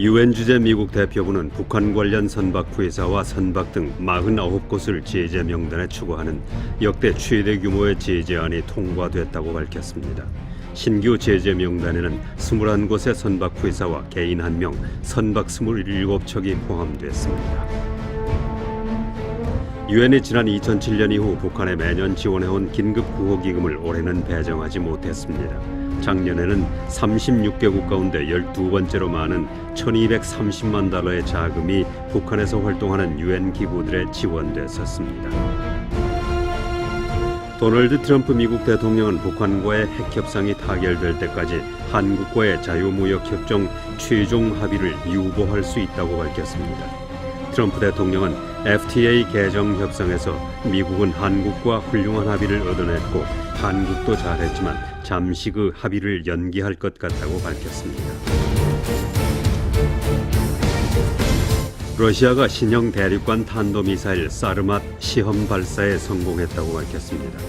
유엔 주재 미국 대표부는 북한 관련 선박 회사와 선박 등 49곳을 제재 명단에 추가하는 역대 최대 규모의 제재안이 통과됐다고 밝혔습니다. 신규 제재 명단에는 21곳의 선박 회사와 개인 1명, 선박 27척이 포함됐습니다. 유엔이 지난 2007년 이후 북한에 매년 지원해온 긴급구호기금을 올해는 배정하지 못했습니다. 작년에는 36개국 가운데 12번째로 많은 1230만 달러의 자금이 북한에서 활동하는 유엔 기구들에 지원됐었습니다. 도널드 트럼프 미국 대통령은 북한과의 핵협상이 타결될 때까지 한국과의 자유무역협정 최종 합의를 유보할 수 있다고 밝혔습니다. 트럼프 대통령은 FTA 개정 협상에서 미국은 한국과 훌륭한 합의를 얻어냈고 한국도 잘했지만 잠시 그 합의를 연기할 것 같다고 밝혔습니다. 러시아가 신형 대륙간 탄도미사일 사르맛 시험 발사에 성공했다고 밝혔습니다.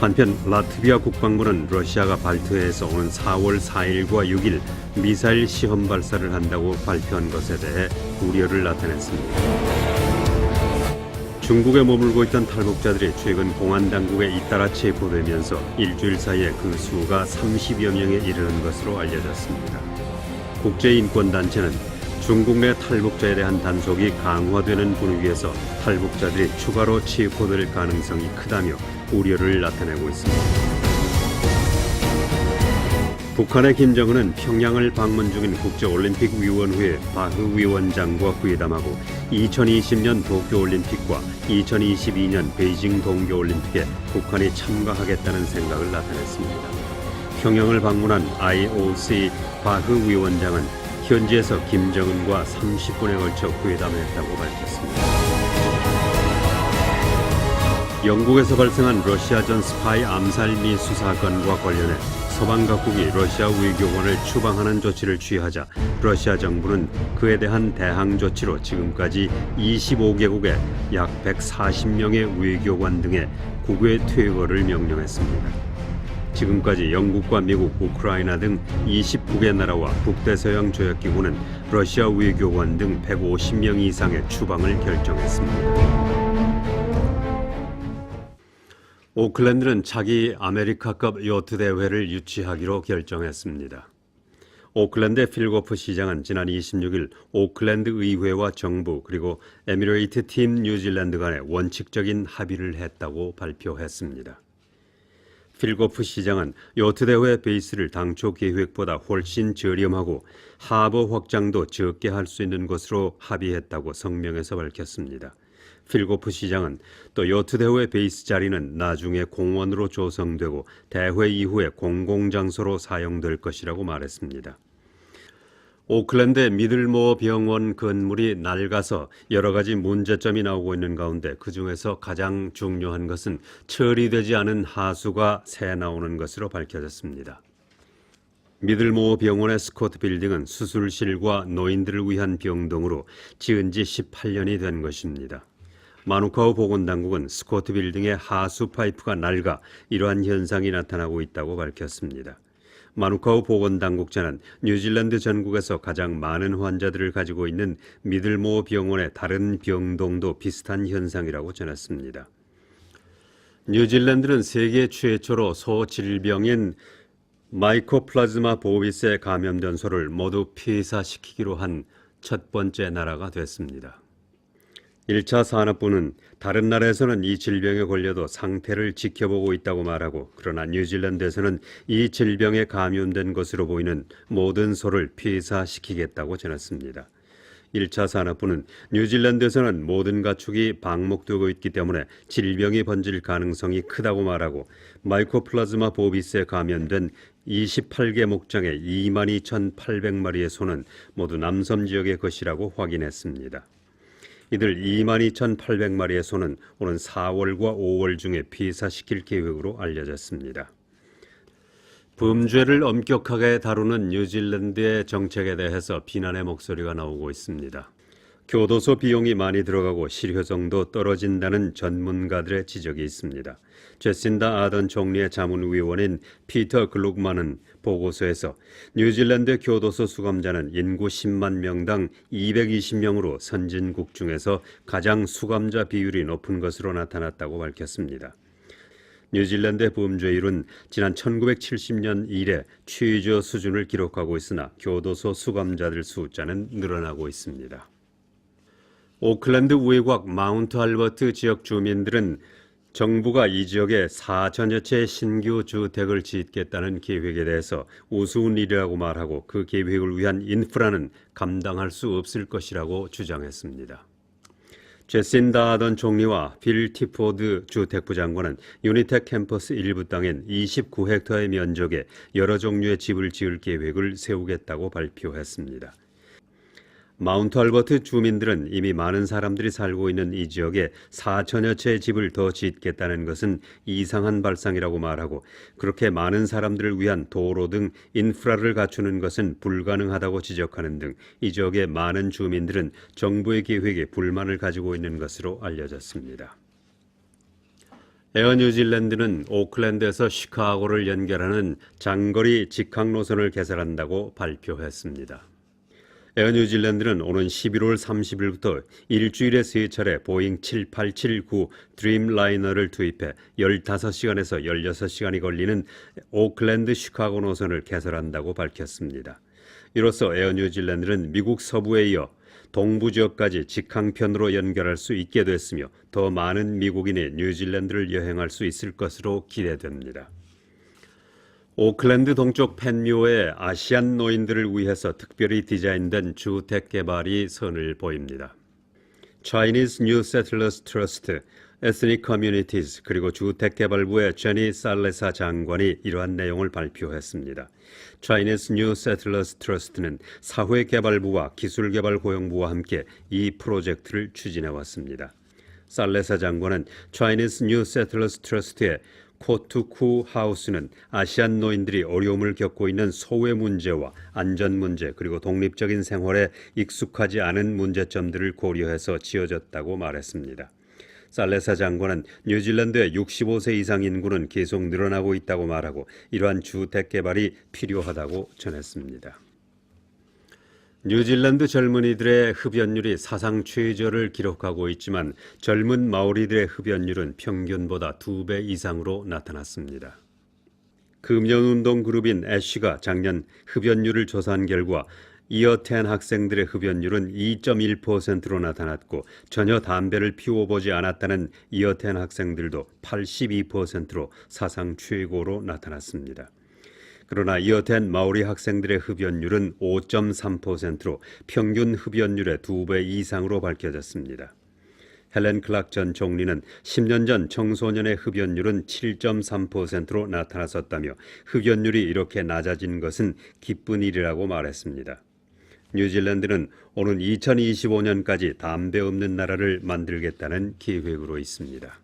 한편 라트비아 국방부는 러시아가 발트해에서 오는 4월 4일과 6일 미사일 시험 발사를 한다고 발표한 것에 대해 우려를 나타냈습니다. 중국에 머물고 있던 탈북자들이 최근 공안 당국에 잇따라 체포되면서 일주일 사이에 그 수가 30여 명에 이르는 것으로 알려졌습니다. 국제인권단체는 중국 내 탈북자에 대한 단속이 강화되는 분위기에서 탈북자들이 추가로 체포될 가능성이 크다며 우려를 나타내고 있습니다. 북한의 김정은은 평양을 방문 중인 국제올림픽위원회 바흐 위원장과 회담하고 2020년 도쿄올림픽과 2022년 베이징 동계올림픽에 북한이 참가하겠다는 생각을 나타냈습니다. 평양을 방문한 IOC 바흐 위원장은 현지에서 김정은과 30분에 걸쳐 회담했다고 밝혔습니다. 영국에서 발생한 러시아전 스파이 암살 미수 사건과 관련해 서방 각국이 러시아 외교관을 추방하는 조치를 취하자 러시아 정부는 그에 대한 대항 조치로 지금까지 25개국의 약 140명의 외교관 등의 국외 퇴거를 명령했습니다. 지금까지 영국과 미국, 우크라이나 등 29개 나라와 북대서양 조약기구는 러시아 외교관 등 150명 이상의 추방을 결정했습니다. 오클랜드는 차기 아메리카급 요트 대회를 유치하기로 결정했습니다. 오클랜드 필고프 시장은 지난 26일 오클랜드 의회와 정부 그리고 에미레이트 팀 뉴질랜드 간에 원칙적인 합의를 했다고 발표했습니다. 필고프 시장은 요트 대회 베이스를 당초 계획보다 훨씬 저렴하고 하버 확장도 적게 할 수 있는 것으로 합의했다고 성명에서 밝혔습니다. 필고프 시장은 또 요트 대회 베이스 자리는 나중에 공원으로 조성되고 대회 이후에 공공장소로 사용될 것이라고 말했습니다. 오클랜드 미들모어 병원 건물이 낡아서 여러 가지 문제점이 나오고 있는 가운데 그중에서 가장 중요한 것은 처리되지 않은 하수가 새 나오는 것으로 밝혀졌습니다. 미들모어 병원의 스코트 빌딩은 수술실과 노인들을 위한 병동으로 지은 지 18년이 된 것입니다. 마누카우 보건당국은 스코트 빌딩의 하수 파이프가 낡아 이러한 현상이 나타나고 있다고 밝혔습니다. 마누카우 보건당국자는 뉴질랜드 전국에서 가장 많은 환자들을 가지고 있는 미들모어 병원의 다른 병동도 비슷한 현상이라고 전했습니다. 뉴질랜드는 세계 최초로 소질병인 마이코플라즈마 보비스에 감염된 소를 모두 폐사시키기로 한 첫 번째 나라가 됐습니다. 1차 산업부는 다른 나라에서는 이 질병에 걸려도 상태를 지켜보고 있다고 말하고 그러나 뉴질랜드에서는 이 질병에 감염된 것으로 보이는 모든 소를 폐사시키겠다고 전했습니다. 1차 산업부는 뉴질랜드에서는 모든 가축이 방목되고 있기 때문에 질병이 번질 가능성이 크다고 말하고 마이코플라즈마 보비스에 감염된 28개 목장의 22,800마리의 소는 모두 남섬 지역의 것이라고 확인했습니다. 이들 22,800마리의 소는 오는 4월과 5월 중에 폐사시킬 계획으로 알려졌습니다. 범죄를 엄격하게 다루는 뉴질랜드의 정책에 대해서 비난의 목소리가 나오고 있습니다. 교도소 비용이 많이 들어가고 실효성도 떨어진다는 전문가들의 지적이 있습니다. 제신다 아던 총리의 자문위원인 피터 글룩만은 보고서에서 뉴질랜드 교도소 수감자는 인구 10만 명당 220명으로 선진국 중에서 가장 수감자 비율이 높은 것으로 나타났다고 밝혔습니다. 뉴질랜드의 범죄율은 지난 1970년 이래 최저 수준을 기록하고 있으나 교도소 수감자들 숫자는 늘어나고 있습니다. 오클랜드 외곽 마운트 알버트 지역 주민들은 정부가 이 지역에 4천여 채의 신규 주택을 짓겠다는 계획에 대해서 우스운 일이라고 말하고 그 계획을 위한 인프라는 감당할 수 없을 것이라고 주장했습니다. 제신다 아던 총리와 빌 티포드 주택부 장관은 유니텍 캠퍼스 일부 땅인 29헥타의 면적에 여러 종류의 집을 지을 계획을 세우겠다고 발표했습니다. 마운트 알버트 주민들은 이미 많은 사람들이 살고 있는 이 지역에 4천여 채의 집을 더 짓겠다는 것은 이상한 발상이라고 말하고 그렇게 많은 사람들을 위한 도로 등 인프라를 갖추는 것은 불가능하다고 지적하는 등 이 지역의 많은 주민들은 정부의 계획에 불만을 가지고 있는 것으로 알려졌습니다. 에어 뉴질랜드는 오클랜드에서 시카고를 연결하는 장거리 직항 노선을 개설한다고 발표했습니다. 에어 뉴질랜드는 오는 11월 30일부터 일주일에 3차례 보잉 7879 드림라이너를 투입해 15시간에서 16시간이 걸리는 오클랜드 시카고 노선을 개설한다고 밝혔습니다. 이로써 에어 뉴질랜드는 미국 서부에 이어 동부 지역까지 직항편으로 연결할 수 있게 됐으며 더 많은 미국인이 뉴질랜드를 여행할 수 있을 것으로 기대됩니다. 오클랜드 동쪽 펜묘에 아시안 노인들을 위해서 특별히 디자인된 주택 개발이 선을 보입니다. Chinese New Settlers Trust, Ethnic Communities 그리고 주택개발부의 제니 살레사 장관이 이러한 내용을 발표했습니다. Chinese New Settlers Trust는 사회개발부와 기술개발고용부와 함께 이 프로젝트를 추진해왔습니다. 살레사 장관은 Chinese New Settlers Trust의 코투쿠 하우스는 아시안 노인들이 어려움을 겪고 있는 소외 문제와 안전 문제 그리고 독립적인 생활에 익숙하지 않은 문제점들을 고려해서 지어졌다고 말했습니다. 살레사 장관은 뉴질랜드의 65세 이상 인구는 계속 늘어나고 있다고 말하고 이러한 주택 개발이 필요하다고 전했습니다. 뉴질랜드 젊은이들의 흡연율이 사상 최저를 기록하고 있지만 젊은 마오리들의 흡연율은 평균보다 2배 이상으로 나타났습니다. 금연운동 그룹인 애쉬가 작년 흡연율을 조사한 결과 이어10 학생들의 흡연율은 2.1%로 나타났고 전혀 담배를 피워보지 않았다는 이어10 학생들도 82%로 사상 최고로 나타났습니다. 그러나 이어10 마오리 학생들의 흡연율은 5.3%로 평균 흡연율의 2배 이상으로 밝혀졌습니다. 헬렌 클락 전 총리는 10년 전 청소년의 흡연율은 7.3%로 나타났었다며 흡연율이 이렇게 낮아진 것은 기쁜 일이라고 말했습니다. 뉴질랜드는 오는 2025년까지 담배 없는 나라를 만들겠다는 계획으로 있습니다.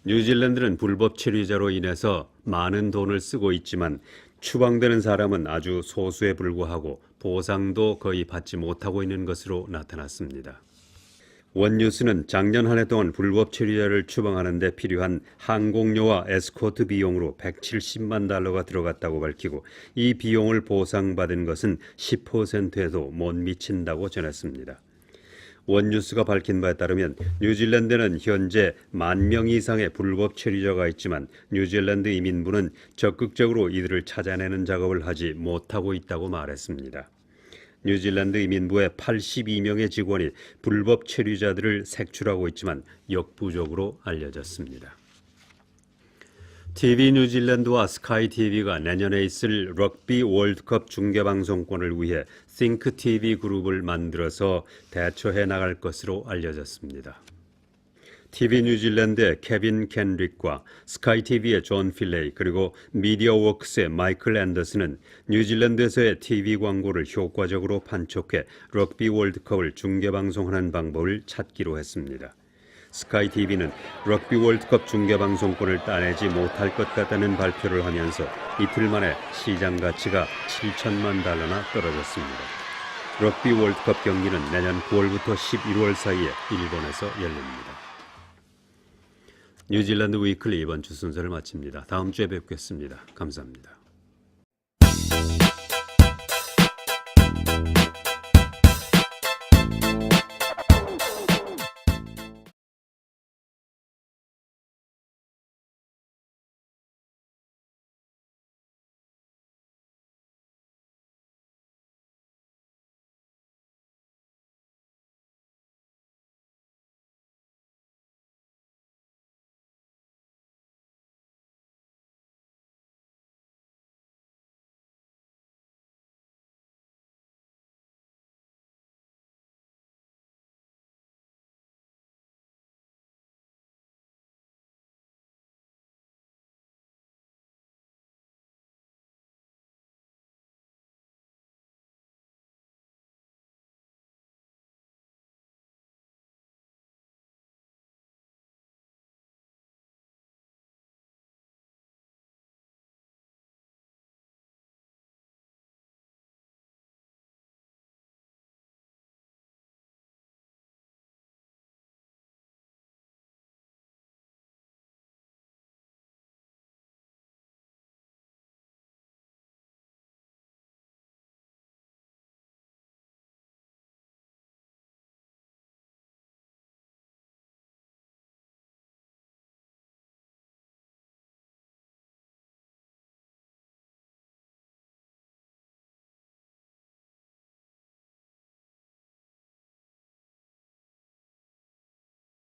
뉴질랜드는 불법 체류자로 인해서 많은 돈을 쓰고 있지만 추방되는 사람은 아주 소수에 불과하고 보상도 거의 받지 못하고 있는 것으로 나타났습니다. 원뉴스는 작년 한 해 동안 불법 체류자를 추방하는 데 필요한 항공료와 에스코트 비용으로 170만 달러가 들어갔다고 밝히고 이 비용을 보상받은 것은 10%에도 못 미친다고 전했습니다. 원뉴스가 밝힌 바에 따르면 뉴질랜드는 현재 10,000명 이상의 불법 체류자가 있지만 뉴질랜드 이민부는 적극적으로 이들을 찾아내는 작업을 하지 못하고 있다고 말했습니다. 뉴질랜드 이민부의 82명의 직원이 불법 체류자들을 색출하고 있지만 역부족으로 알려졌습니다. TV 뉴질랜드와 스카이 TV가 내년에 있을 럭비 월드컵 중계방송권을 위해 Think TV 그룹을 만들어서 대처해 나갈 것으로 알려졌습니다. TV 뉴질랜드의 케빈 켄릭과 스카이 TV의 존 필레이 그리고 미디어웍스의 마이클 앤더슨은 뉴질랜드에서의 TV 광고를 효과적으로 판촉해 럭비 월드컵을 중계방송하는 방법을 찾기로 했습니다. 스카이 TV는 럭비 월드컵 중계방송권을 따내지 못할 것 같다는 발표를 하면서 이틀 만에 시장 가치가 $7천만 떨어졌습니다. 럭비 월드컵 경기는 내년 9월부터 11월 사이에 일본에서 열립니다. 뉴질랜드 위클리 이번 주 순서를 마칩니다. 다음 주에 뵙겠습니다. 감사합니다.